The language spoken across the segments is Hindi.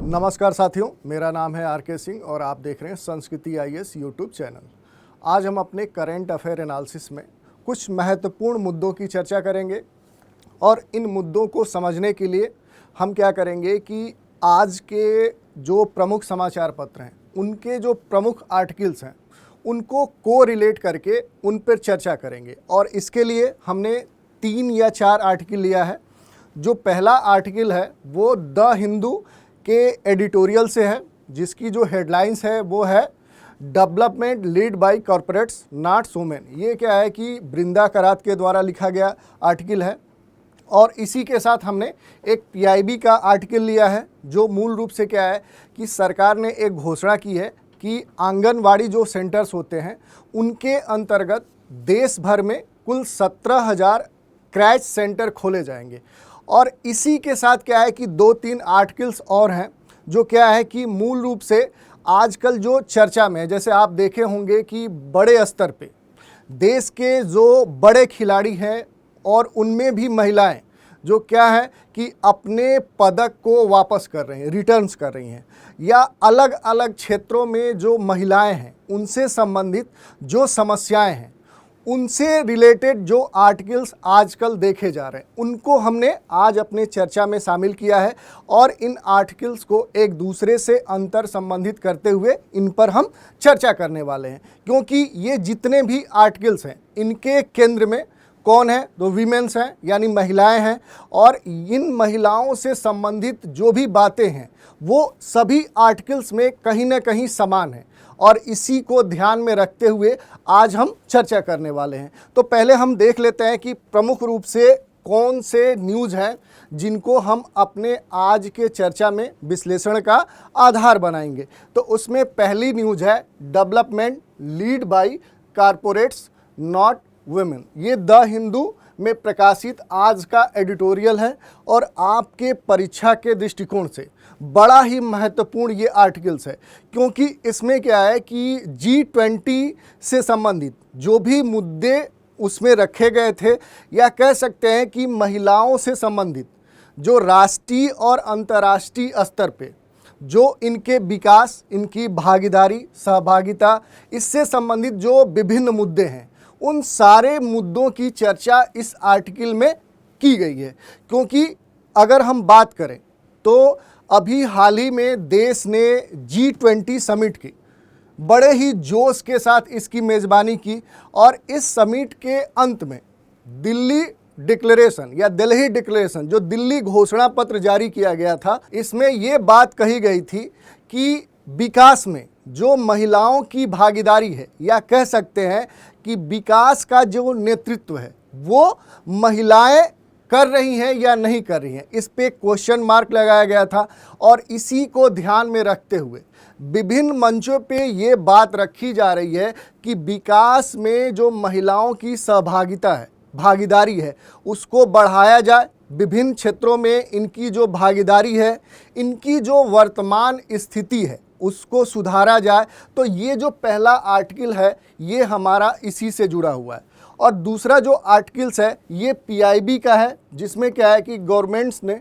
नमस्कार साथियों, मेरा नाम है आर के सिंह और आप देख रहे हैं संस्कृति आईएएस यूट्यूब चैनल। आज हम अपने करंट अफेयर एनालिसिस में कुछ महत्वपूर्ण मुद्दों की चर्चा करेंगे और इन मुद्दों को समझने के लिए हम क्या करेंगे कि आज के जो प्रमुख समाचार पत्र हैं उनके जो प्रमुख आर्टिकल्स हैं उनको को रिलेट करके उन पर चर्चा करेंगे। और इसके लिए हमने 3 या 4 आर्टिकल लिया है। जो पहला आर्टिकल है वो द हिंदू के एडिटोरियल से है, जिसकी जो हेडलाइंस है वो है development lead by corporates not women. ये क्या है कि बृंदा करात के द्वारा लिखा गया आर्टिकल है। और इसी के साथ हमने एक पीआईबी का आर्टिकल लिया है, जो मूल रूप से क्या है कि सरकार ने एक घोषणा की है कि आंगनवाड़ी जो सेंटर्स होते हैं उनके अंतर्गत देश भर में कुल 17,000 क्रैच सेंटर खोले जाएंगे। और इसी के साथ क्या है कि 2-3 आर्टिकल्स और हैं जो क्या है कि मूल रूप से आजकल जो चर्चा में है, जैसे आप देखे होंगे कि बड़े स्तर पे देश के जो बड़े खिलाड़ी हैं और उनमें भी महिलाएं जो क्या है कि अपने पदक को वापस कर रहे हैं, रिटर्न्स कर रही हैं, या अलग अलग क्षेत्रों में जो महिलाएं हैं उनसे संबंधित जो समस्याएं हैं उनसे रिलेटेड जो आर्टिकल्स आजकल देखे जा रहे हैं उनको हमने आज अपने चर्चा में शामिल किया है। और इन आर्टिकल्स को एक दूसरे से अंतर संबंधित करते हुए इन पर हम चर्चा करने वाले हैं, क्योंकि ये जितने भी आर्टिकल्स हैं इनके केंद्र में कौन है, तो वीमेंस हैं यानी महिलाएं हैं। और इन महिलाओं से संबंधित जो भी बातें हैं वो सभी आर्टिकल्स में कहीं ना कहीं समान है, और इसी को ध्यान में रखते हुए आज हम चर्चा करने वाले हैं। तो पहले हम देख लेते हैं कि प्रमुख रूप से कौन से न्यूज़ हैं जिनको हम अपने आज के चर्चा में विश्लेषण का आधार बनाएंगे। तो उसमें पहली न्यूज़ है development lead by corporates not women. ये द हिंदू में प्रकाशित आज का एडिटोरियल है और आपके परीक्षा के दृष्टिकोण से बड़ा ही महत्वपूर्ण ये आर्टिकल्स है, क्योंकि इसमें क्या है कि G20 से संबंधित जो भी मुद्दे उसमें रखे गए थे, या कह सकते हैं कि महिलाओं से संबंधित जो राष्ट्रीय और अंतर्राष्ट्रीय स्तर पे जो इनके विकास, इनकी भागीदारी, सहभागिता, इससे संबंधित जो विभिन्न मुद्दे हैं उन सारे मुद्दों की चर्चा इस आर्टिकल में की गई है। क्योंकि अगर हम बात करें तो अभी हाल ही में देश ने G20 समिट की बड़े ही जोश के साथ इसकी मेज़बानी की, और इस समिट के अंत में दिल्ली डिक्लेरेशन या दिल्ली डिक्लेरेशन जो दिल्ली घोषणा पत्र जारी किया गया था, इसमें ये बात कही गई थी कि विकास में जो महिलाओं की भागीदारी है, या कह सकते हैं कि विकास का जो नेतृत्व है वो महिलाएं कर रही हैं या नहीं कर रही हैं, इस पे क्वेश्चन मार्क लगाया गया था। और इसी को ध्यान में रखते हुए विभिन्न मंचों पे ये बात रखी जा रही है कि विकास में जो महिलाओं की सहभागिता है, भागीदारी है, उसको बढ़ाया जाए। विभिन्न क्षेत्रों में इनकी जो भागीदारी है, इनकी जो वर्तमान स्थिति है उसको सुधारा जाए। तो ये जो पहला आर्टिकल है ये हमारा इसी से जुड़ा हुआ है। और दूसरा जो आर्टिकल्स है ये पीआईबी का है, जिसमें क्या है कि गवर्नमेंट्स ने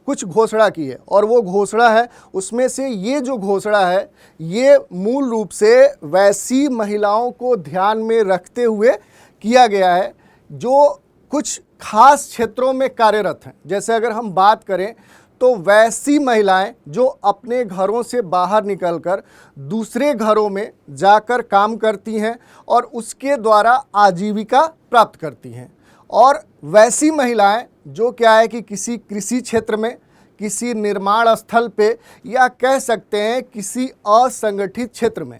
कुछ घोषणा की है, और वो घोषणा है उसमें से ये जो घोषणा है ये मूल रूप से वैसी महिलाओं को ध्यान में रखते हुए किया गया है जो कुछ खास क्षेत्रों में कार्यरत हैं। जैसे अगर हम बात करें तो वैसी महिलाएं जो अपने घरों से बाहर निकलकर दूसरे घरों में जाकर काम करती हैं और उसके द्वारा आजीविका प्राप्त करती हैं, और वैसी महिलाएं जो क्या है कि किसी कृषि क्षेत्र में, किसी निर्माण स्थल पे, या कह सकते हैं किसी असंगठित क्षेत्र में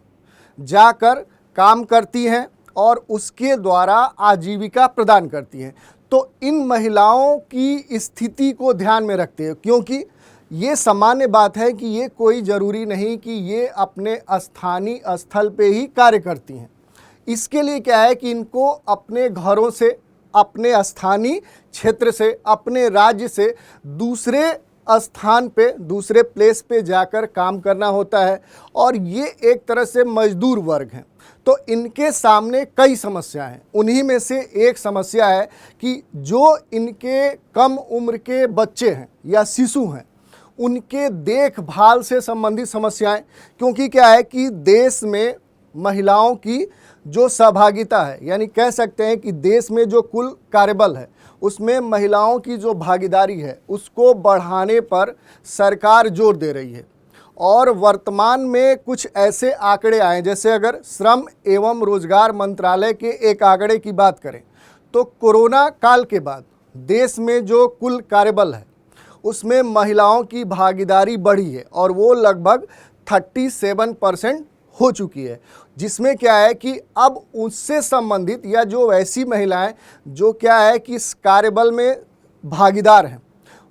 जाकर काम करती हैं और उसके द्वारा आजीविका प्रदान करती हैं। तो इन महिलाओं की स्थिति को ध्यान में रखते हैं, क्योंकि ये सामान्य बात है कि ये कोई ज़रूरी नहीं कि ये अपने स्थानीय स्थल पे ही कार्य करती हैं। इसके लिए क्या है कि इनको अपने घरों से, अपने स्थानीय क्षेत्र से, अपने राज्य से दूसरे स्थान पे, दूसरे प्लेस पे जाकर काम करना होता है, और ये एक तरह से मजदूर वर्ग हैं। तो इनके सामने कई समस्या हैं। उन्हीं में से एक समस्या है कि जो इनके कम उम्र के बच्चे हैं या शिशु हैं उनके देखभाल से संबंधित समस्याएं, क्योंकि क्या है कि देश में महिलाओं की जो सहभागिता है, यानी कह सकते हैं कि देश में जो कुल कार्यबल है उसमें महिलाओं की जो भागीदारी है उसको बढ़ाने पर सरकार जोर दे रही है। और वर्तमान में कुछ ऐसे आंकड़े आए, जैसे अगर श्रम एवं रोजगार मंत्रालय के एक आंकड़े की बात करें तो कोरोना काल के बाद देश में जो कुल कार्यबल है उसमें महिलाओं की भागीदारी बढ़ी है और वो लगभग 37% हो चुकी है, जिसमें क्या है कि अब उससे संबंधित या जो वैसी महिलाएं जो क्या है कि इस कार्यबल में भागीदार हैं,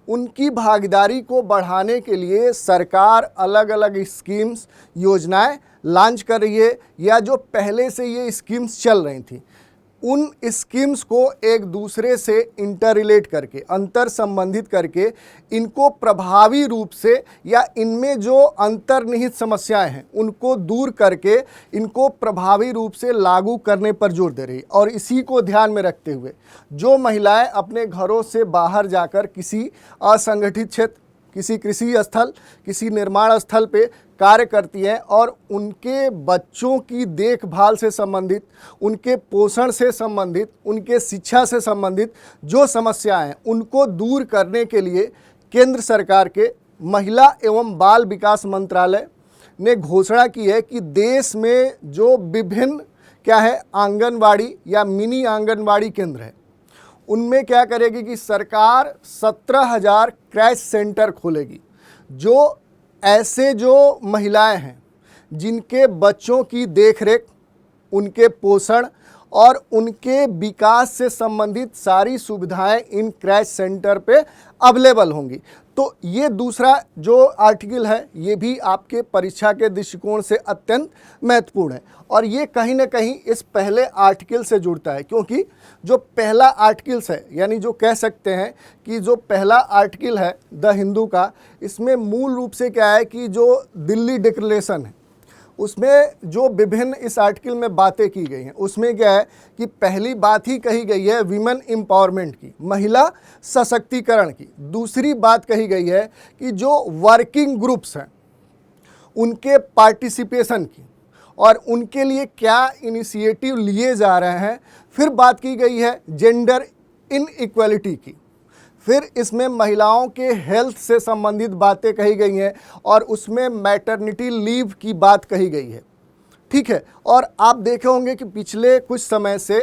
उनकी भागीदारी को बढ़ाने के लिए सरकार अलग अलग स्कीम्स, योजनाएं लॉन्च कर रही है, या जो पहले से ये स्कीम्स चल रही थी उन स्कीम्स को एक दूसरे से इंटर रिलेट करके, अंतर संबंधित करके इनको प्रभावी रूप से या इनमें जो अंतर्निहित समस्याएं हैं उनको दूर करके इनको प्रभावी रूप से लागू करने पर जोर दे रही है। और इसी को ध्यान में रखते हुए जो महिलाएं अपने घरों से बाहर जाकर किसी असंगठित क्षेत्र, किसी कृषि स्थल, किसी निर्माण स्थल पे कार्य करती हैं और उनके बच्चों की देखभाल से संबंधित, उनके पोषण से संबंधित, उनके शिक्षा से संबंधित जो समस्याएं हैं उनको दूर करने के लिए केंद्र सरकार के महिला एवं बाल विकास मंत्रालय ने घोषणा की है कि देश में जो विभिन्न क्या है आंगनवाड़ी या मिनी आंगनवाड़ी केंद्र है उनमें क्या करेगी कि सरकार 17,000 क्रैश सेंटर खोलेगी, जो ऐसे जो महिलाएं हैं जिनके बच्चों की देखरेख, उनके पोषण और उनके विकास से संबंधित सारी सुविधाएं इन क्रैश सेंटर पे अवेलेबल होंगी। तो ये दूसरा जो आर्टिकल है ये भी आपके परीक्षा के दृष्टिकोण से अत्यंत महत्वपूर्ण है और ये कहीं ना कहीं इस पहले आर्टिकल से जुड़ता है, क्योंकि जो पहला आर्टिकल्स है, यानी जो कह सकते हैं कि जो पहला आर्टिकल है द हिंदू का, इसमें मूल रूप से क्या है कि जो दिल्ली डिक्लेरेशन है उसमें जो विभिन्न इस आर्टिकल में बातें की गई हैं उसमें क्या है कि पहली बात ही कही गई है विमेन एम्पावरमेंट की, महिला सशक्तिकरण की। दूसरी बात कही गई है कि जो वर्किंग ग्रुप्स हैं उनके पार्टिसिपेशन की और उनके लिए क्या इनिशिएटिव लिए जा रहे हैं। फिर बात की गई है जेंडर इनइक्वालिटी की, फिर इसमें महिलाओं के हेल्थ से संबंधित बातें कही गई हैं और उसमें मैटरनिटी लीव की बात कही गई है, ठीक है। और आप देखे होंगे कि पिछले कुछ समय से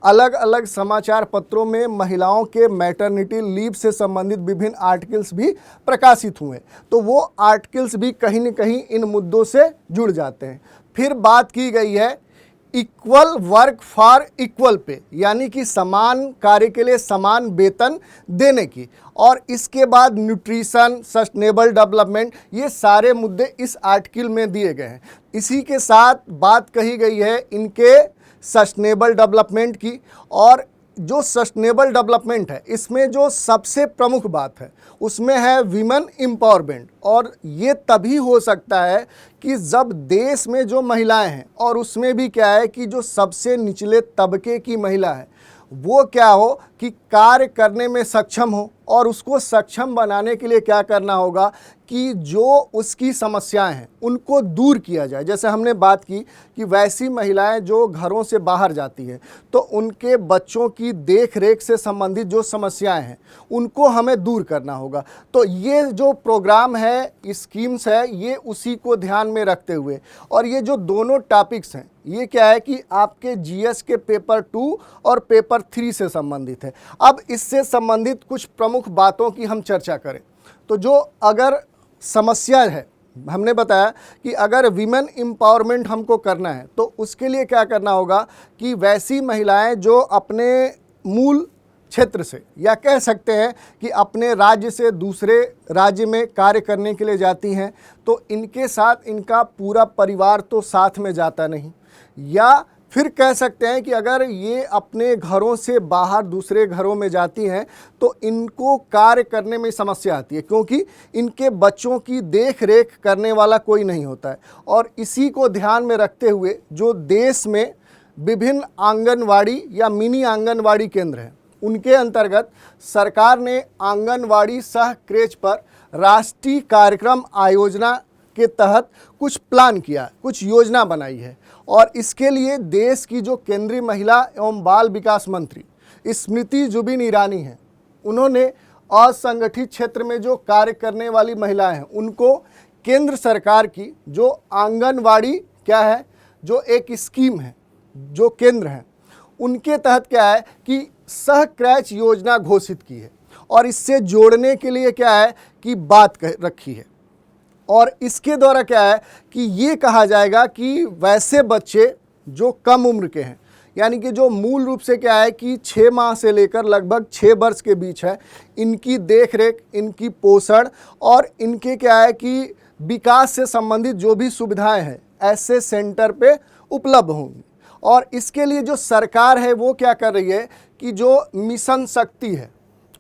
अलग अलग समाचार पत्रों में महिलाओं के मैटरनिटी लीव से संबंधित विभिन्न आर्टिकल्स भी प्रकाशित हुए, तो वो आर्टिकल्स भी कहीं न कहीं इन मुद्दों से जुड़ जाते हैं। फिर बात की गई है equal work for equal pay, यानी कि समान कार्य के लिए समान वेतन देने की, और इसके बाद न्यूट्रिशन, सस्टेनेबल डेवलपमेंट, ये सारे मुद्दे इस आर्टिकल में दिए गए हैं। इसी के साथ बात कही गई है इनके सस्टेनेबल डेवलपमेंट की, और जो सस्टेनेबल डेवलपमेंट है इसमें जो सबसे प्रमुख बात है उसमें है विमेन एम्पावरमेंट। और ये तभी हो सकता है कि जब देश में जो महिलाएं हैं और उसमें भी क्या है कि जो सबसे निचले तबके की महिला है वो क्या हो कि कार्य करने में सक्षम हो, और उसको सक्षम बनाने के लिए क्या करना होगा कि जो उसकी समस्याएं हैं उनको दूर किया जाए। जैसे हमने बात की कि वैसी महिलाएं जो घरों से बाहर जाती हैं तो उनके बच्चों की देख रेख से संबंधित जो समस्याएं हैं उनको हमें दूर करना होगा। तो ये जो प्रोग्राम है, स्कीम्स है, ये उसी को ध्यान में रखते हुए, और ये जो दोनों टॉपिक्स हैं ये क्या है कि आपके जीएस के पेपर 2 और पेपर 3 से संबंधित है। अब इससे संबंधित कुछ प्रमुख बातों की हम चर्चा करें तो जो अगर समस्या है, हमने बताया कि अगर विमेन एम्पावरमेंट हमको करना है तो उसके लिए क्या करना होगा कि वैसी महिलाएं जो अपने मूल क्षेत्र से या कह सकते हैं कि अपने राज्य से दूसरे राज्य में कार्य करने के लिए जाती हैं तो इनके साथ इनका पूरा परिवार तो साथ में जाता नहीं, या फिर कह सकते हैं कि अगर ये अपने घरों से बाहर दूसरे घरों में जाती हैं तो इनको कार्य करने में समस्या आती है, क्योंकि इनके बच्चों की देख रेख करने वाला कोई नहीं होता है। और इसी को ध्यान में रखते हुए जो देश में विभिन्न आंगनवाड़ी या मिनी आंगनवाड़ी केंद्र हैं उनके अंतर्गत सरकार ने आंगनवाड़ी सह क्रेच पर राष्ट्रीय कार्यक्रम आयोजना के तहत कुछ प्लान किया, कुछ योजना बनाई है। और इसके लिए देश की जो केंद्रीय महिला एवं बाल विकास मंत्री स्मृति जुबिन ईरानी हैं, उन्होंने असंगठित क्षेत्र में जो कार्य करने वाली महिलाएं हैं उनको केंद्र सरकार की जो आंगनवाड़ी क्या है, जो एक स्कीम है जो केंद्र है, उनके तहत क्या है कि सह क्रैच योजना घोषित की है और इससे जोड़ने के लिए क्या है कि बात रखी है। और इसके द्वारा क्या है कि ये कहा जाएगा कि वैसे बच्चे जो कम उम्र के हैं, यानी कि जो मूल रूप से क्या है कि 6 माह से लेकर लगभग 6 वर्ष के बीच है, इनकी देखरेख, इनकी पोषण और इनके क्या है कि विकास से संबंधित जो भी सुविधाएं हैं ऐसे सेंटर पे उपलब्ध होंगी। और इसके लिए जो सरकार है वो क्या कर रही है कि जो मिशन शक्ति है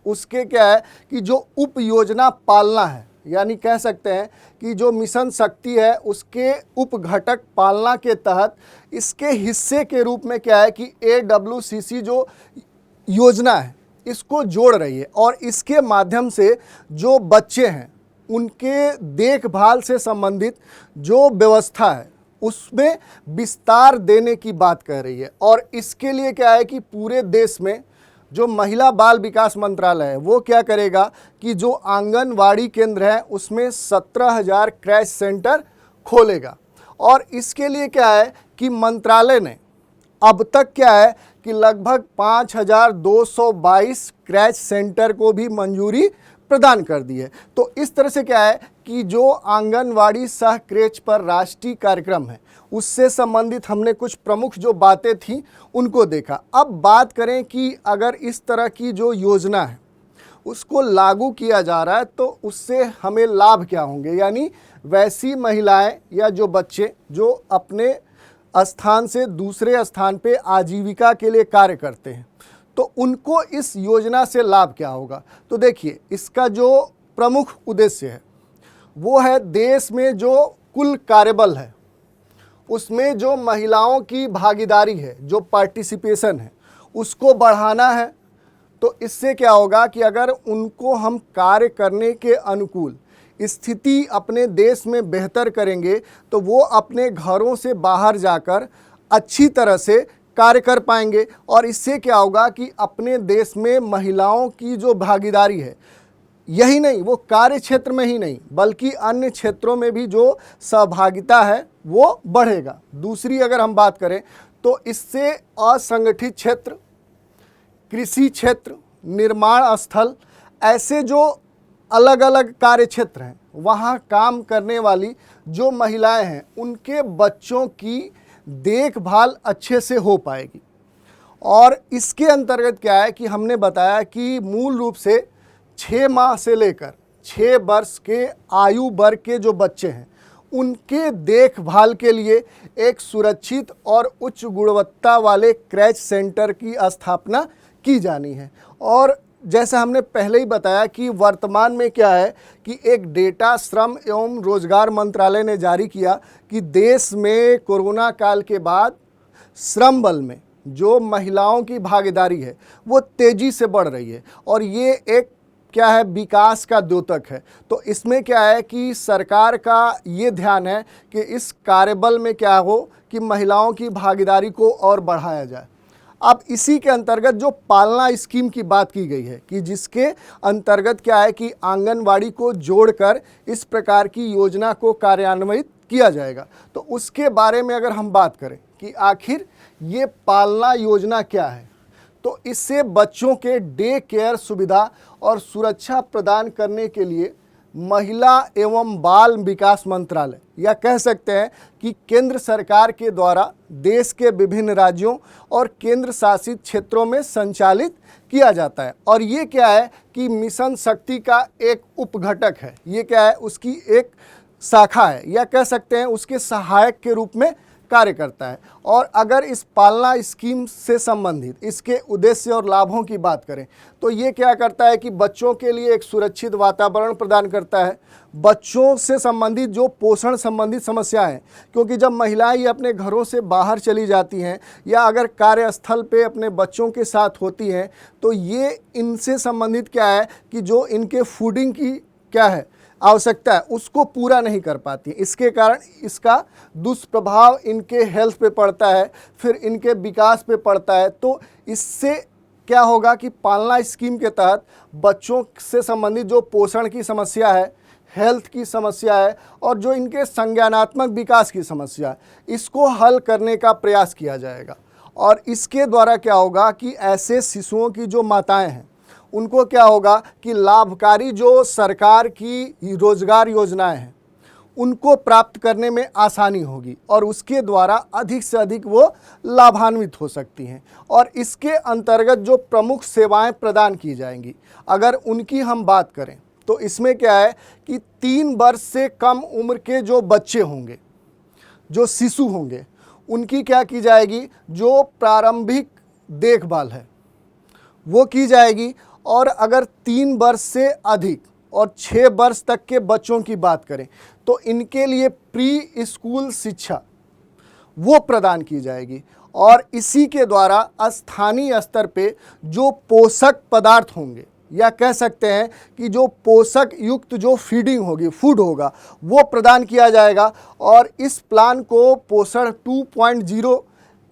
उसके क्या है कि जो उप योजना पालना है, यानी कह सकते हैं कि जो मिशन शक्ति है उसके उप घटक पालना के तहत इसके हिस्से के रूप में क्या है कि AWCC जो योजना है इसको जोड़ रही है। और इसके माध्यम से जो बच्चे हैं उनके देखभाल से संबंधित जो व्यवस्था है उसमें विस्तार देने की बात कह रही है। और इसके लिए क्या है कि पूरे देश में जो महिला बाल विकास मंत्रालय है वो क्या करेगा कि जो आंगनवाड़ी केंद्र है उसमें 17,000 क्रैच सेंटर खोलेगा। और इसके लिए क्या है कि मंत्रालय ने अब तक क्या है कि लगभग 5,222 क्रैच सेंटर को भी मंजूरी प्रदान कर दी है। तो इस तरह से क्या है कि जो आंगनवाड़ी सह क्रेच पर राष्ट्रीय कार्यक्रम है उससे संबंधित हमने कुछ प्रमुख जो बातें थी उनको देखा। अब बात करें कि अगर इस तरह की जो योजना है उसको लागू किया जा रहा है तो उससे हमें लाभ क्या होंगे, यानी वैसी महिलाएं या जो बच्चे जो अपने स्थान से दूसरे स्थान पे आजीविका के लिए कार्य करते हैं तो उनको इस योजना से लाभ क्या होगा। तो देखिए, इसका जो प्रमुख उद्देश्य है वो है देश में जो कुल कार्यबल है उसमें जो महिलाओं की भागीदारी है, जो पार्टिसिपेशन है, उसको बढ़ाना है। तो इससे क्या होगा कि अगर उनको हम कार्य करने के अनुकूल स्थिति अपने देश में बेहतर करेंगे तो वो अपने घरों से बाहर जाकर अच्छी तरह से कार्य कर पाएंगे। और इससे क्या होगा कि अपने देश में महिलाओं की जो भागीदारी है, यही नहीं वो कार्य क्षेत्र में ही नहीं बल्कि अन्य क्षेत्रों में भी जो सहभागिता है वो बढ़ेगा। दूसरी अगर हम बात करें तो इससे असंगठित क्षेत्र, कृषि क्षेत्र, निर्माण स्थल, ऐसे जो अलग अलग कार्य क्षेत्र हैं वहाँ काम करने वाली जो महिलाएं हैं उनके बच्चों की देखभाल अच्छे से हो पाएगी। और इसके अंतर्गत क्या है कि हमने बताया कि मूल रूप से 6 माह से लेकर 6 वर्ष के आयु वर्ग के जो बच्चे हैं उनके देखभाल के लिए एक सुरक्षित और उच्च गुणवत्ता वाले क्रैच सेंटर की स्थापना की जानी है। और जैसा हमने पहले ही बताया कि वर्तमान में क्या है कि एक डेटा श्रम एवं रोजगार मंत्रालय ने जारी किया कि देश में कोरोना काल के बाद श्रम बल में जो महिलाओं की भागीदारी है वो तेज़ी से बढ़ रही है और ये एक क्या है विकास का द्योतक है। तो इसमें क्या है कि सरकार का ये ध्यान है कि इस कार्यबल में क्या हो कि महिलाओं की भागीदारी को और बढ़ाया जाए। अब इसी के अंतर्गत जो पालना स्कीम की बात की गई है कि जिसके अंतर्गत क्या है कि आंगनवाड़ी को जोड़कर इस प्रकार की योजना को कार्यान्वित किया जाएगा। तो उसके बारे में अगर हम बात करें कि आखिर ये पालना योजना क्या है, तो इससे बच्चों के डे केयर सुविधा और सुरक्षा प्रदान करने के लिए महिला एवं बाल विकास मंत्रालय या कह सकते हैं कि केंद्र सरकार के द्वारा देश के विभिन्न राज्यों और केंद्र शासित क्षेत्रों में संचालित किया जाता है। और ये क्या है कि मिशन शक्ति का एक उपघटक है, ये क्या है उसकी एक शाखा है या कह सकते हैं उसके सहायक के रूप में कार्य करता है। और अगर इस पालना स्कीम से संबंधित इसके उद्देश्य और लाभों की बात करें तो ये क्या करता है कि बच्चों के लिए एक सुरक्षित वातावरण प्रदान करता है। बच्चों से संबंधित जो पोषण संबंधित समस्याएं हैं, क्योंकि जब महिलाएं अपने घरों से बाहर चली जाती हैं या अगर कार्यस्थल पे अपने बच्चों के साथ होती हैं तो ये इनसे संबंधित क्या है कि जो इनके फूडिंग की क्या है आवश्यकता है उसको पूरा नहीं कर पाती। इसके कारण इसका दुष्प्रभाव इनके हेल्थ पे पड़ता है, फिर इनके विकास पे पड़ता है। तो इससे क्या होगा कि पालना स्कीम के तहत बच्चों से संबंधित जो पोषण की समस्या है, हेल्थ की समस्या है और जो इनके संज्ञानात्मक विकास की समस्या है, इसको हल करने का प्रयास किया जाएगा। और इसके द्वारा क्या होगा कि ऐसे शिशुओं की जो माताएं हैं उनको क्या होगा कि लाभकारी जो सरकार की रोजगार योजनाएं हैं उनको प्राप्त करने में आसानी होगी और उसके द्वारा अधिक से अधिक वो लाभान्वित हो सकती हैं। और इसके अंतर्गत जो प्रमुख सेवाएं प्रदान की जाएंगी अगर उनकी हम बात करें तो इसमें क्या है कि 3 वर्ष से कम उम्र के जो बच्चे होंगे, जो शिशु होंगे, उनकी क्या की जाएगी, जो प्रारंभिक देखभाल है वो की जाएगी। और अगर 3 वर्ष से अधिक और 6 वर्ष तक के बच्चों की बात करें तो इनके लिए प्री स्कूल शिक्षा वो प्रदान की जाएगी। और इसी के द्वारा स्थानीय स्तर पे जो पोषक पदार्थ होंगे या कह सकते हैं कि जो पोषक युक्त जो फीडिंग होगी, फूड होगा, वो प्रदान किया जाएगा। और इस प्लान को पोषण 2.0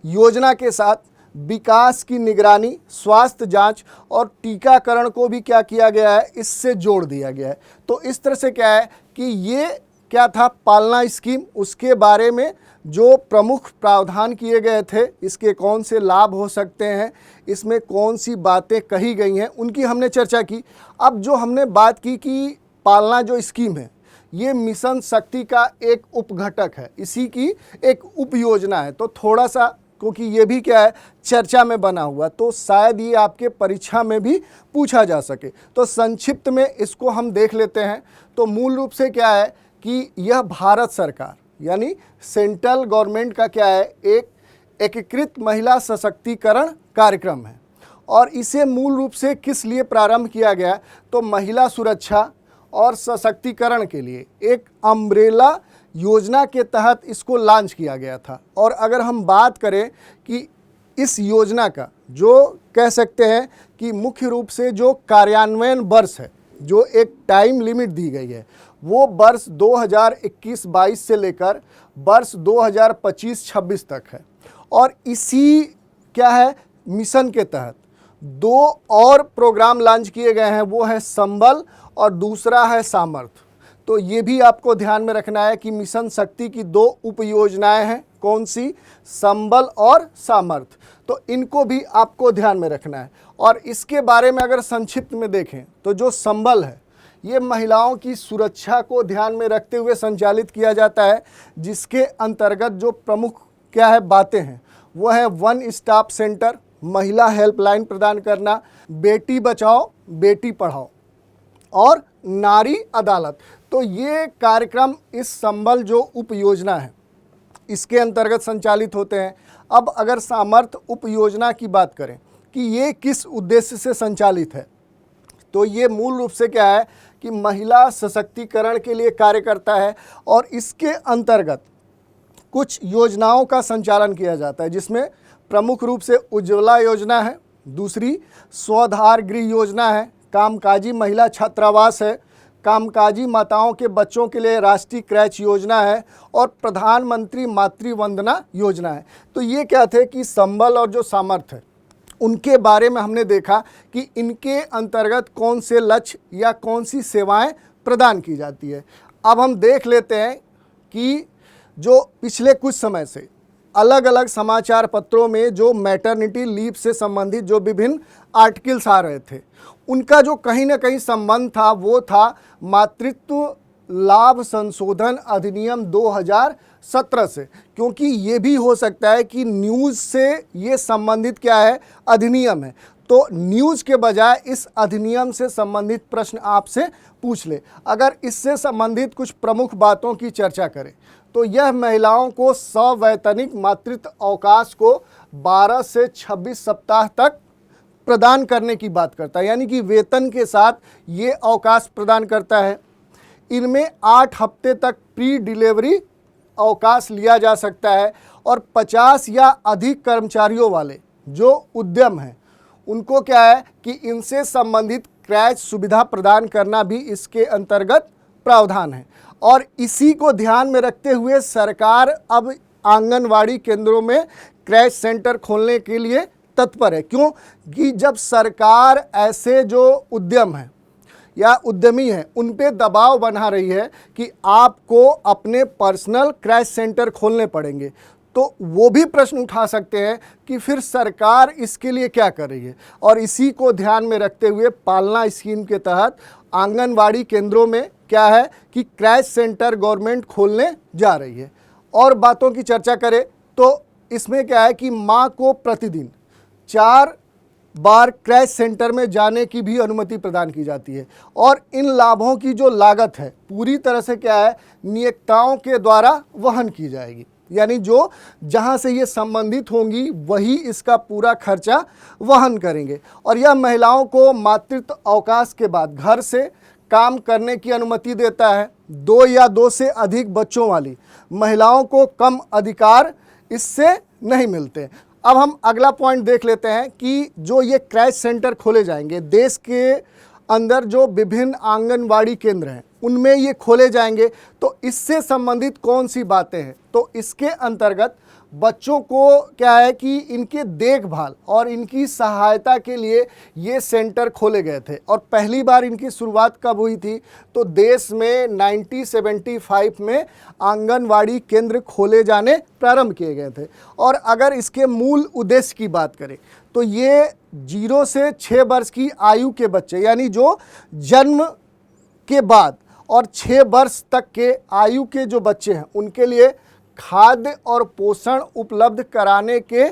योजना के साथ विकास की निगरानी, स्वास्थ्य जांच और टीकाकरण को भी क्या किया गया है, इससे जोड़ दिया गया है। तो इस तरह से क्या है कि ये क्या था पालना स्कीम, उसके बारे में जो प्रमुख प्रावधान किए गए थे, इसके कौन से लाभ हो सकते हैं, इसमें कौन सी बातें कही गई हैं, उनकी हमने चर्चा की। अब जो हमने बात की कि पालना जो स्कीम है ये मिशन शक्ति का एक उपघटक है, इसी की एक उपयोजना है। तो थोड़ा सा क्योंकि ये भी क्या है चर्चा में बना हुआ, तो शायद ये आपके परीक्षा में भी पूछा जा सके। तो संक्षिप्त में इसको हम देख लेते हैं। तो मूल रूप से क्या है कि यह भारत सरकार यानी सेंट्रल गवर्नमेंट का क्या है, एक एकीकृत महिला सशक्तिकरण कार्यक्रम है। और इसे मूल रूप से किस लिए प्रारंभ किया गया, तो महिला सुरक्षा और सशक्तिकरण के लिए एक अम्ब्रेला योजना के तहत इसको लॉन्च किया गया था। और अगर हम बात करें कि इस योजना का जो कह सकते हैं कि मुख्य रूप से जो कार्यान्वयन वर्ष है, जो एक टाइम लिमिट दी गई है, वो वर्ष 2021-22 से लेकर वर्ष 2025-26 तक है। और इसी क्या है मिशन के तहत 2 और प्रोग्राम लॉन्च किए गए हैं, वो है संबल और दूसरा है सामर्थ्य। तो ये भी आपको ध्यान में रखना है कि मिशन शक्ति की 2 उपयोजनाएं हैं, कौन सी, संबल और सामर्थ्य। तो इनको भी आपको ध्यान में रखना है। और इसके बारे में अगर संक्षिप्त में देखें तो जो संबल है ये महिलाओं की सुरक्षा को ध्यान में रखते हुए संचालित किया जाता है, जिसके अंतर्गत जो प्रमुख क्या है बातें हैं वो है 1 स्टॉप सेंटर, महिला हेल्पलाइन प्रदान करना, बेटी बचाओ बेटी पढ़ाओ और नारी अदालत। तो ये कार्यक्रम इस संबल जो उपयोजना है इसके अंतर्गत संचालित होते हैं। अब अगर सामर्थ्य उपयोजना की बात करें कि ये किस उद्देश्य से संचालित है, तो ये मूल रूप से क्या है कि महिला सशक्तिकरण के लिए कार्य करता है। और इसके अंतर्गत कुछ योजनाओं का संचालन किया जाता है, जिसमें प्रमुख रूप से उज्ज्वला योजना है, दूसरी स्वधार गृह योजना है, कामकाजी महिला छात्रावास है, कामकाजी माताओं के बच्चों के लिए राष्ट्रीय क्रैच योजना है और प्रधानमंत्री मातृ वंदना योजना है। तो ये क्या थे कि संबल और जो सामर्थ्य है उनके बारे में हमने देखा कि इनके अंतर्गत कौन से लक्ष्य या कौन सी सेवाएं प्रदान की जाती है। अब हम देख लेते हैं कि जो पिछले कुछ समय से अलग अलग समाचार पत्रों में जो मैटरनिटी लीव से संबंधित जो विभिन्न आर्टिकल्स आ रहे थे, उनका जो कहीं ना कहीं संबंध था वो था मातृत्व लाभ संशोधन अधिनियम 2017 से। क्योंकि ये भी हो सकता है कि न्यूज़ से ये संबंधित क्या है अधिनियम है, तो न्यूज़ के बजाय इस अधिनियम से संबंधित प्रश्न आपसे पूछ ले। अगर इससे संबंधित कुछ प्रमुख बातों की चर्चा करें तो यह महिलाओं को सवैतनिक मातृत्व अवकाश को 12 से 26 सप्ताह तक प्रदान करने की बात करता है, यानी कि वेतन के साथ ये अवकाश प्रदान करता है। इनमें 8 हफ्ते तक प्री डिलीवरी अवकाश लिया जा सकता है और 50 या अधिक कर्मचारियों वाले जो उद्यम हैं उनको क्या है कि इनसे संबंधित क्रैच सुविधा प्रदान करना भी इसके अंतर्गत प्रावधान है। और इसी को ध्यान में रखते हुए सरकार अब आंगनवाड़ी केंद्रों में क्रैच सेंटर खोलने के लिए तत्पर है। क्यों कि जब सरकार ऐसे जो उद्यम हैं या उद्यमी हैं उन पे दबाव बना रही है कि आपको अपने पर्सनल क्रैच सेंटर खोलने पड़ेंगे, तो वो भी प्रश्न उठा सकते हैं कि फिर सरकार इसके लिए क्या कर रही है। और इसी को ध्यान में रखते हुए पालना स्कीम के तहत आंगनवाड़ी केंद्रों में क्या है कि क्रैच सेंटर गवर्नमेंट खोलने जा रही है। और बातों की चर्चा करें तो इसमें क्या है कि माँ को प्रतिदिन 4 बार क्रैच सेंटर में जाने की भी अनुमति प्रदान की जाती है। और इन लाभों की जो लागत है पूरी तरह से क्या है नियोक्ताओं के द्वारा वहन की जाएगी, यानी जो जहां से ये संबंधित होंगी वही इसका पूरा खर्चा वहन करेंगे। और यह महिलाओं को मातृत्व अवकाश के बाद घर से काम करने की अनुमति देता है। 2 या 2 से अधिक बच्चों वाली महिलाओं को कम अधिकार इससे नहीं मिलते। अब हम अगला पॉइंट देख लेते हैं कि जो ये क्रैच सेंटर खोले जाएंगे देश के अंदर, जो विभिन्न आंगनवाड़ी केंद्र हैं उनमें ये खोले जाएंगे, तो इससे संबंधित कौन सी बातें हैं। तो इसके अंतर्गत बच्चों को क्या है कि इनके देखभाल और इनकी सहायता के लिए ये सेंटर खोले गए थे। और पहली बार इनकी शुरुआत कब हुई थी तो देश में 1975 में आंगनवाड़ी केंद्र खोले जाने प्रारंभ किए गए थे। और अगर इसके मूल उद्देश्य की बात करें तो ये 0 से 6 वर्ष की आयु के बच्चे, यानी जो जन्म के बाद और 6 वर्ष तक के आयु के जो बच्चे हैं उनके लिए खाद्य और पोषण उपलब्ध कराने के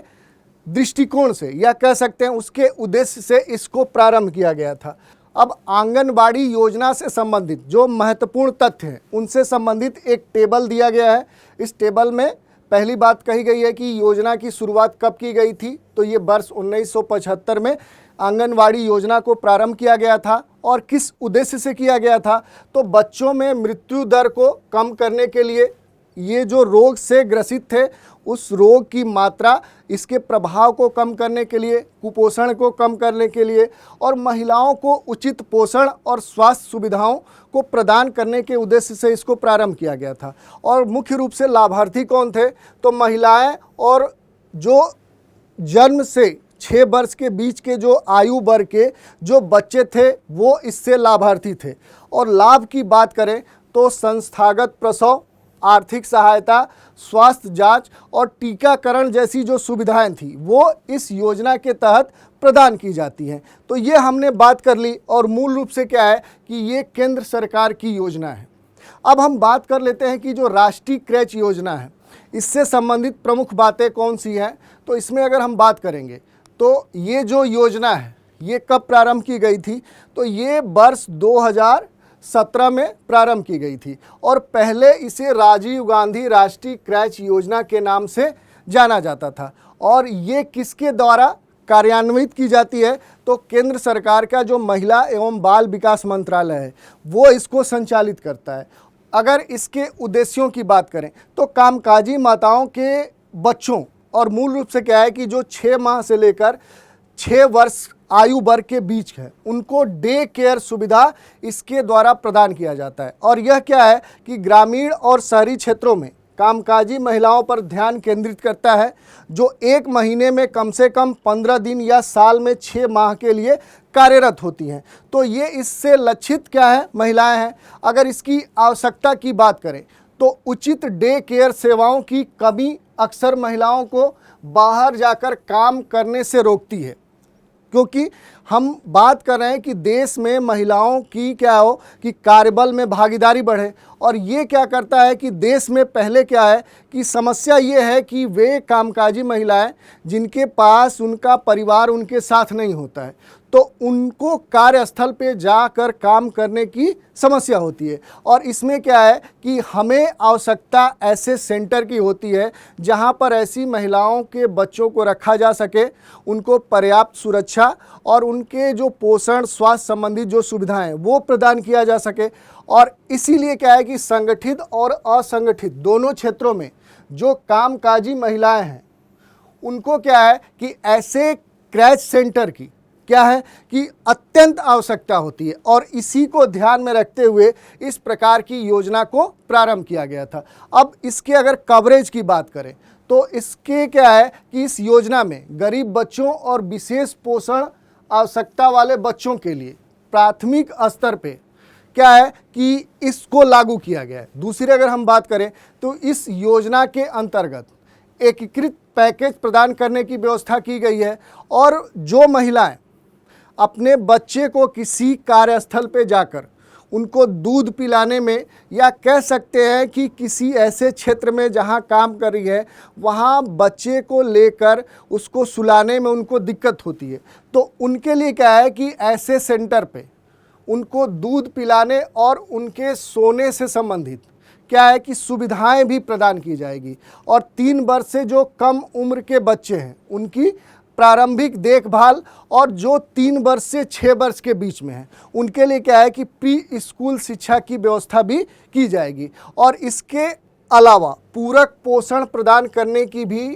दृष्टिकोण से या कह सकते हैं उसके उद्देश्य से इसको प्रारंभ किया गया था। अब आंगनबाड़ी योजना से संबंधित जो महत्वपूर्ण तथ्य हैं उनसे संबंधित एक टेबल दिया गया है। इस टेबल में पहली बात कही गई है कि योजना की शुरुआत कब की गई थी, तो ये वर्ष 1975 में आंगनवाड़ी योजना को प्रारंभ किया गया था। और किस उद्देश्य से किया गया था, तो बच्चों में मृत्यु दर को कम करने के लिए, ये जो रोग से ग्रसित थे उस रोग की मात्रा, इसके प्रभाव को कम करने के लिए, कुपोषण को कम करने के लिए और महिलाओं को उचित पोषण और स्वास्थ्य सुविधाओं को प्रदान करने के उद्देश्य से इसको प्रारंभ किया गया था। और मुख्य रूप से लाभार्थी कौन थे, तो महिलाएं और जो जन्म से 6 वर्ष के बीच के जो आयु वर्ग के जो बच्चे थे वो इससे लाभार्थी थे। और लाभ की बात करें तो संस्थागत प्रसव, आर्थिक सहायता, स्वास्थ्य जांच और टीकाकरण जैसी जो सुविधाएं थी वो इस योजना के तहत प्रदान की जाती हैं। तो ये हमने बात कर ली और मूल रूप से क्या है कि ये केंद्र सरकार की योजना है। अब हम बात कर लेते हैं कि जो राष्ट्रीय क्रैच योजना है इससे संबंधित प्रमुख बातें कौन सी हैं। तो इसमें अगर हम बात करेंगे तो ये जो योजना है ये कब प्रारंभ की गई थी, तो ये वर्ष 2017 में प्रारंभ की गई थी। और पहले इसे राजीव गांधी राष्ट्रीय क्रैच योजना के नाम से जाना जाता था। और ये किसके द्वारा कार्यान्वित की जाती है, तो केंद्र सरकार का जो महिला एवं बाल विकास मंत्रालय है वो इसको संचालित करता है। अगर इसके उद्देश्यों की बात करें तो कामकाजी माताओं के बच्चों, और मूल रूप से क्या है कि जो 6 माह से लेकर 6 वर्ष आयु वर्ग के बीच है उनको डे केयर सुविधा इसके द्वारा प्रदान किया जाता है। और यह क्या है कि ग्रामीण और शहरी क्षेत्रों में कामकाजी महिलाओं पर ध्यान केंद्रित करता है जो 1 महीने में कम से कम 15 दिन या साल में 6 माह के लिए कार्यरत होती हैं। तो ये इससे लक्षित क्या है महिलाएं हैं। अगर इसकी आवश्यकता की बात करें तो उचित डे केयर सेवाओं की कमी अक्सर महिलाओं को बाहर जाकर काम करने से रोकती है, क्योंकि हम बात कर रहे हैं कि देश में महिलाओं की क्या हो कि कार्यबल में भागीदारी बढ़े। और ये क्या करता है कि देश में पहले क्या है कि समस्या ये है कि वे कामकाजी महिलाएं जिनके पास उनका परिवार उनके साथ नहीं होता है, तो उनको कार्यस्थल पे जाकर काम करने की समस्या होती है। और इसमें क्या है कि हमें आवश्यकता ऐसे सेंटर की होती है जहां पर ऐसी महिलाओं के बच्चों को रखा जा सके, उनको पर्याप्त सुरक्षा और उनके जो पोषण स्वास्थ्य संबंधी जो सुविधाएं वो प्रदान किया जा सके। और इसीलिए क्या है कि संगठित और असंगठित दोनों क्षेत्रों में जो कामकाजी महिलाएं हैं उनको क्या है कि ऐसे क्रैच सेंटर की क्या है कि अत्यंत आवश्यकता होती है। और इसी को ध्यान में रखते हुए इस प्रकार की योजना को प्रारंभ किया गया था। अब इसके अगर कवरेज की बात करें तो इसके क्या है कि इस योजना में गरीब बच्चों और विशेष पोषण आवश्यकता वाले बच्चों के लिए प्राथमिक स्तर पे क्या है कि इसको लागू किया गया है। दूसरी अगर हम बात करें तो इस योजना के अंतर्गत एकीकृत पैकेज प्रदान करने की व्यवस्था की गई है। और जो महिलाएं अपने बच्चे को किसी कार्यस्थल पे जाकर उनको दूध पिलाने में या कह सकते हैं कि किसी ऐसे क्षेत्र में जहां काम कर रही है वहां बच्चे को लेकर उसको सुलाने में उनको दिक्कत होती है, तो उनके लिए क्या है कि ऐसे सेंटर पे उनको दूध पिलाने और उनके सोने से संबंधित क्या है कि सुविधाएं भी प्रदान की जाएगी। और 3 वर्ष से जो कम उम्र के बच्चे हैं उनकी प्रारंभिक देखभाल, और जो 3 वर्ष से 6 वर्ष के बीच में हैं उनके लिए क्या है कि प्री स्कूल शिक्षा की व्यवस्था भी की जाएगी। और इसके अलावा पूरक पोषण प्रदान करने की भी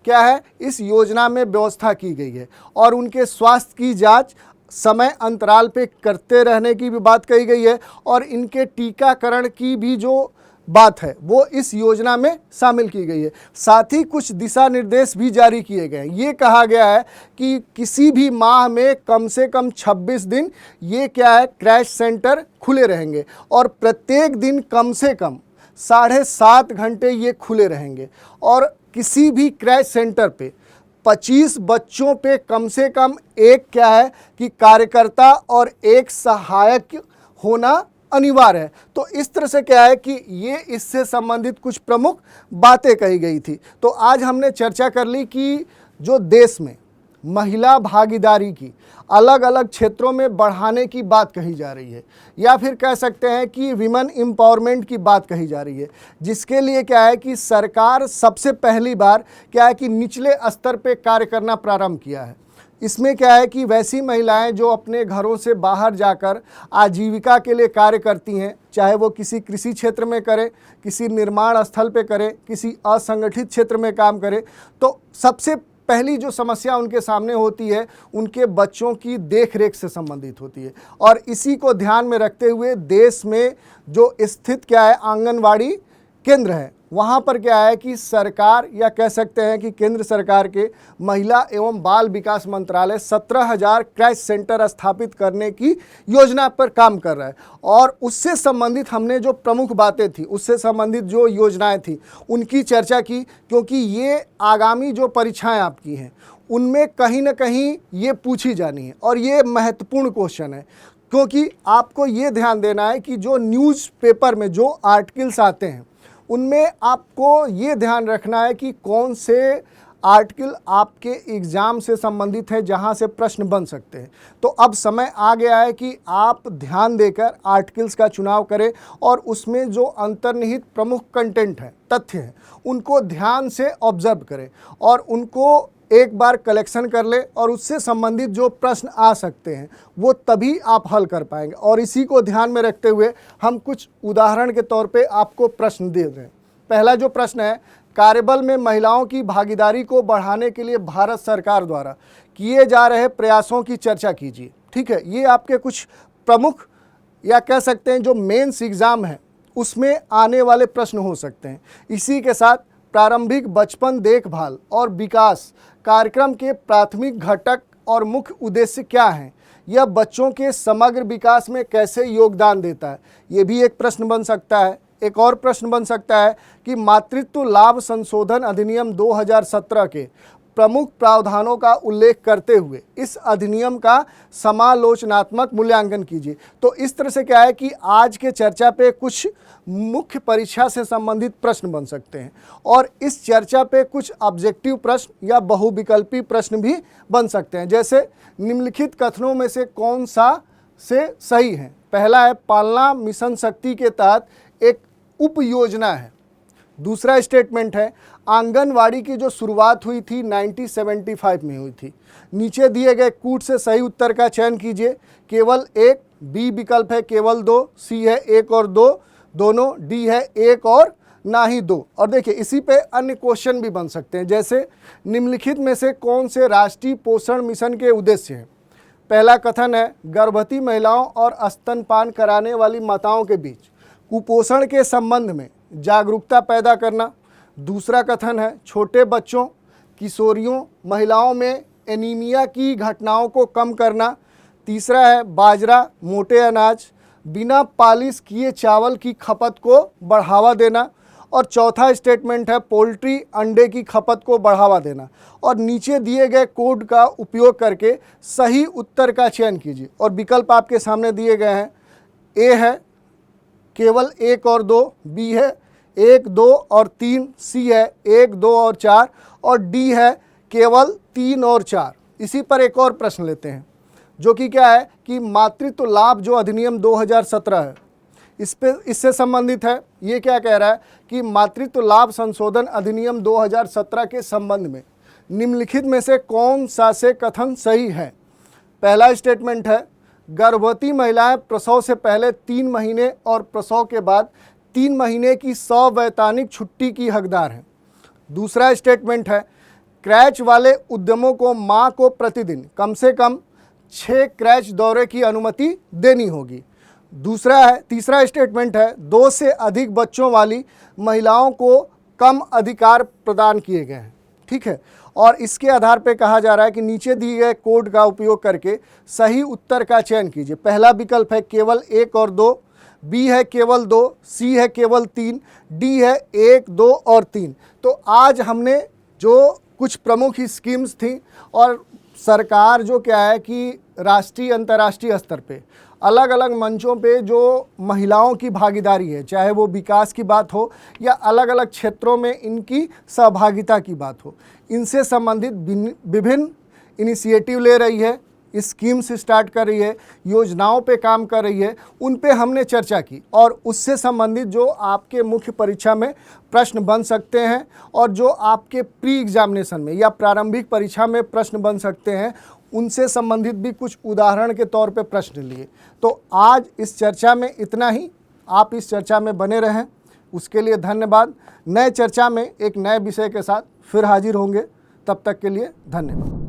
क्या है इस योजना में व्यवस्था की गई है। और उनके स्वास्थ्य की जांच समय अंतराल पे करते रहने की भी बात कही गई है। और इनके टीकाकरण की भी जो बात है वो इस योजना में शामिल की गई है। साथ ही कुछ दिशा निर्देश भी जारी किए गए हैं। ये कहा गया है कि किसी भी माह में कम से कम 26 दिन ये क्या है क्रैच सेंटर खुले रहेंगे और प्रत्येक दिन कम से कम 7.5 घंटे ये खुले रहेंगे। और किसी भी क्रैच सेंटर पे 25 बच्चों पे कम से कम एक क्या है कि कार्यकर्ता और एक सहायक होना अनिवार्य है। तो इस तरह से क्या है कि ये इससे संबंधित कुछ प्रमुख बातें कही गई थी। तो आज हमने चर्चा कर ली कि जो देश में महिला भागीदारी की अलग अलग क्षेत्रों में बढ़ाने की बात कही जा रही है, या फिर कह सकते हैं कि विमेन एम्पावरमेंट की बात कही जा रही है, जिसके लिए क्या है कि सरकार सबसे पहली बार क्या है कि निचले स्तर पे कार्य करना प्रारंभ किया है। इसमें क्या है कि वैसी महिलाएं जो अपने घरों से बाहर जाकर आजीविका के लिए कार्य करती हैं, चाहे वो किसी कृषि क्षेत्र में करें, किसी निर्माण स्थल पे करें, किसी असंगठित क्षेत्र में काम करें, तो सबसे पहली जो समस्या उनके सामने होती है उनके बच्चों की देखरेख से संबंधित होती है। और इसी को ध्यान में रखते हुए देश में जो स्थित क्या है आंगनवाड़ी केंद्र है वहाँ पर क्या है कि सरकार या कह सकते हैं कि केंद्र सरकार के महिला एवं बाल विकास मंत्रालय 17,000 क्रैच सेंटर स्थापित करने की योजना पर काम कर रहा है। और उससे संबंधित हमने जो प्रमुख बातें थी, उससे संबंधित जो योजनाएं थी उनकी चर्चा की, क्योंकि ये आगामी जो परीक्षाएं आपकी हैं उनमें कहीं ना कहीं ये पूछी जानी है और ये महत्वपूर्ण क्वेश्चन है। क्योंकि आपको ये ध्यान देना है कि जो न्यूज़पेपर में जो आर्टिकल्स आते हैं उनमें आपको ये ध्यान रखना है कि कौन से आर्टिकल आपके एग्ज़ाम से संबंधित है जहां से प्रश्न बन सकते हैं। तो अब समय आ गया है कि आप ध्यान देकर आर्टिकल्स का चुनाव करें और उसमें जो अंतर्निहित प्रमुख कंटेंट है, तथ्य हैं, उनको ध्यान से ऑब्जर्व करें और उनको एक बार कलेक्शन कर ले और उससे संबंधित जो प्रश्न आ सकते हैं वो तभी आप हल कर पाएंगे। और इसी को ध्यान में रखते हुए हम कुछ उदाहरण के तौर पे आपको प्रश्न दे रहे हैं। पहला जो प्रश्न है, कार्यबल में महिलाओं की भागीदारी को बढ़ाने के लिए भारत सरकार द्वारा किए जा रहे प्रयासों की चर्चा कीजिए। ठीक है, ये आपके कुछ प्रमुख या कह सकते हैं जो मेंस एग्ज़ाम है उसमें आने वाले प्रश्न हो सकते हैं। इसी के साथ प्रारंभिक बचपन देखभाल और विकास कार्यक्रम के प्राथमिक घटक और मुख्य उद्देश्य क्या हैं, यह बच्चों के समग्र विकास में कैसे योगदान देता है, ये भी एक प्रश्न बन सकता है। एक और प्रश्न बन सकता है कि मातृत्व लाभ संशोधन अधिनियम 2017 के प्रमुख प्रावधानों का उल्लेख करते हुए इस अधिनियम का समालोचनात्मक मूल्यांकन कीजिए। तो इस तरह से क्या है कि आज के चर्चा पे कुछ मुख्य परीक्षा से संबंधित प्रश्न बन सकते हैं और इस चर्चा पे कुछ ऑब्जेक्टिव प्रश्न या बहुविकल्पी प्रश्न भी बन सकते हैं। जैसे निम्नलिखित कथनों में से कौन सा से सही है? पहला है पालना मिशन शक्ति के तहत एक उप योजना है। दूसरा स्टेटमेंट है आंगनवाड़ी की जो शुरुआत हुई थी 1975 में हुई थी। नीचे दिए गए कूट से सही उत्तर का चयन कीजिए। केवल एक, बी विकल्प है केवल दो, सी है एक और दो दोनों, डी है एक और ना ही दो। और देखिए इसी पे अन्य क्वेश्चन भी बन सकते हैं, जैसे निम्नलिखित में से कौन से राष्ट्रीय पोषण मिशन के उद्देश्य हैं? पहला कथन है गर्भवती महिलाओं और स्तनपान कराने वाली माताओं के बीच कुपोषण के संबंध में जागरूकता पैदा करना। दूसरा कथन है छोटे बच्चों, किशोरियों, महिलाओं में एनीमिया की घटनाओं को कम करना। तीसरा है बाजरा, मोटे अनाज, बिना पालिश किए चावल की खपत को बढ़ावा देना। और चौथा स्टेटमेंट है पोल्ट्री अंडे की खपत को बढ़ावा देना। और नीचे दिए गए कोड का उपयोग करके सही उत्तर का चयन कीजिए और विकल्प आपके सामने दिए गए हैं। ए है केवल एक और दो, बी है एक, दो और तीन, सी है एक, दो और चार और डी है केवल तीन और चार। इसी पर एक और प्रश्न लेते हैं जो कि क्या है कि मातृत्व लाभ जो अधिनियम 2017 है इससे संबंधित है। ये क्या कह रहा है कि मातृत्व लाभ संशोधन अधिनियम 2017 के संबंध में निम्नलिखित में से कौन सा से कथन सही है? पहला स्टेटमेंट है गर्भवती महिलाएं प्रसव से पहले 3 महीने और प्रसव के बाद 3 महीने की सवैतनिक छुट्टी की हकदार हैं। दूसरा स्टेटमेंट है क्रैच वाले उद्यमों को मां को प्रतिदिन कम से कम 6 क्रैच दौरे की अनुमति देनी होगी। तीसरा स्टेटमेंट है 2 से अधिक बच्चों वाली महिलाओं को कम अधिकार प्रदान किए गए हैं। ठीक है, और इसके आधार पर कहा जा रहा है कि नीचे दिए गए कोड का उपयोग करके सही उत्तर का चयन कीजिए। पहला विकल्प है केवल एक और दो, बी है केवल दो, सी है केवल तीन, डी है एक, दो और तीन। तो आज हमने जो कुछ प्रमुख स्कीम्स थी और सरकार जो क्या है कि राष्ट्रीय अंतर्राष्ट्रीय स्तर पे अलग अलग मंचों पे जो महिलाओं की भागीदारी है, चाहे वो विकास की बात हो या अलग अलग क्षेत्रों में इनकी सहभागिता की बात हो, इनसे संबंधित विभिन्न इनिशिएटिव ले रही है, स्कीम्स स्टार्ट कर रही है, योजनाओं पे काम कर रही है, उन पे हमने चर्चा की और उससे संबंधित जो आपके मुख्य परीक्षा में प्रश्न बन सकते हैं और जो आपके प्री एग्जामिनेशन में या प्रारंभिक परीक्षा में प्रश्न बन सकते हैं, उनसे संबंधित भी कुछ उदाहरण के तौर पे प्रश्न लिए। तो आज इस चर्चा में इतना ही। आप इस चर्चा में बने रहें, उसके लिए धन्यवाद। नए चर्चा में एक नए विषय के साथ फिर हाजिर होंगे, तब तक के लिए धन्यवाद।